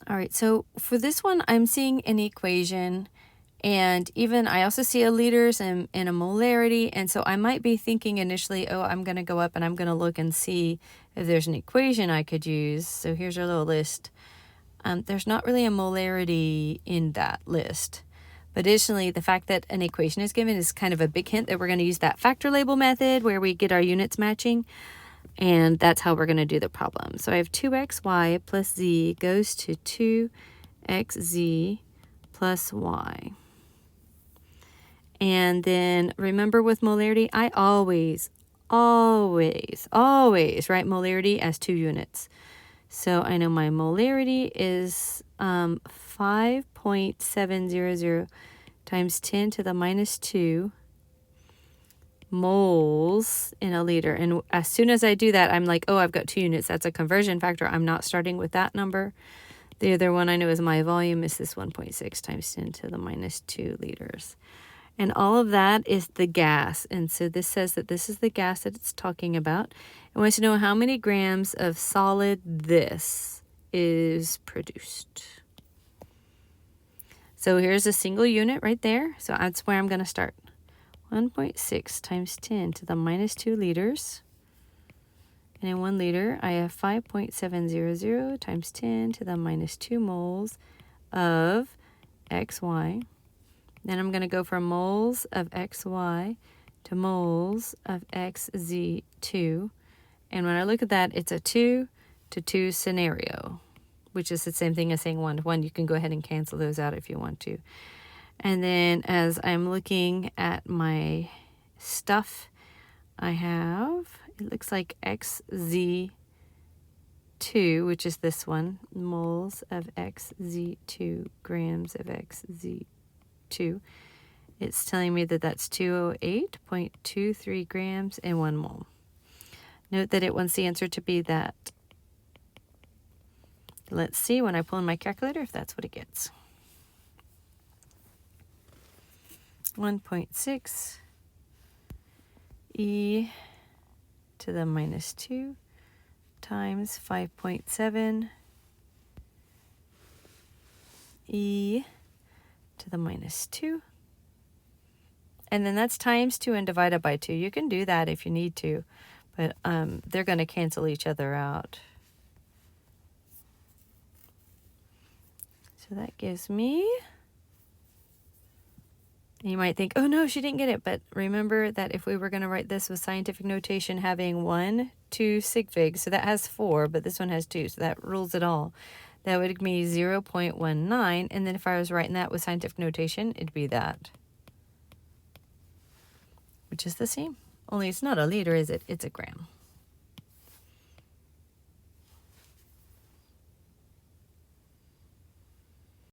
All right, so for this one, I'm seeing an equation, and even I also see a liters and a molarity, and so I might be thinking initially, oh, I'm going to go up and I'm going to look and see if there's an equation I could use. So here's our little list. There's not really a molarity in that list. But additionally, the fact that an equation is given is kind of a big hint that we're going to use that factor label method where we get our units matching. And that's how we're going to do the problem. So I have 2xy plus z goes to 2xz plus y. And then remember with molarity, I always write molarity as 2 units. So I know my molarity is 5.700 times 10 to the minus 2 moles in a liter. And as soon as I do that, I'm like, oh, I've got 2 units. That's a conversion factor. I'm not starting with that number. The other one I know is my volume is this 1.6 times 10 to the minus 2 liters. And all of that is the gas. And so this says that this is the gas that it's talking about. It wants to know how many grams of solid this is produced. So here's a single unit right there. So that's where I'm going to start. 1.6 times 10 to the minus 2 liters. And in 1 liter, I have 5.700 times 10 to the minus 2 moles of XY. Then I'm going to go from moles of XY to moles of XZ2. And when I look at that, it's a 2 to 2 scenario, which is the same thing as saying 1 to 1. You can go ahead and cancel those out if you want to. And then as I'm looking at my stuff, I have, it looks like XZ2, which is this one, moles of XZ2, grams of XZ2. It's telling me that that's 208.23 grams in 1 mole. Note that it wants the answer to be that. Let's see when I pull in my calculator if that's what it gets. 1.6 e to the minus 2 times 5.7 e to the minus 2. And then that's times 2 and divided by 2. You can do that if you need to, but they're going to cancel each other out. So that gives me... You might think, oh no, she didn't get it. But remember that if we were going to write this with scientific notation having 1, 2 sig figs, so that has 4, but this one has 2, so that rules it all. That would give me 0.19, and then if I was writing that with scientific notation, it'd be that. Which is the same. Only it's not a liter, is it? It's a gram.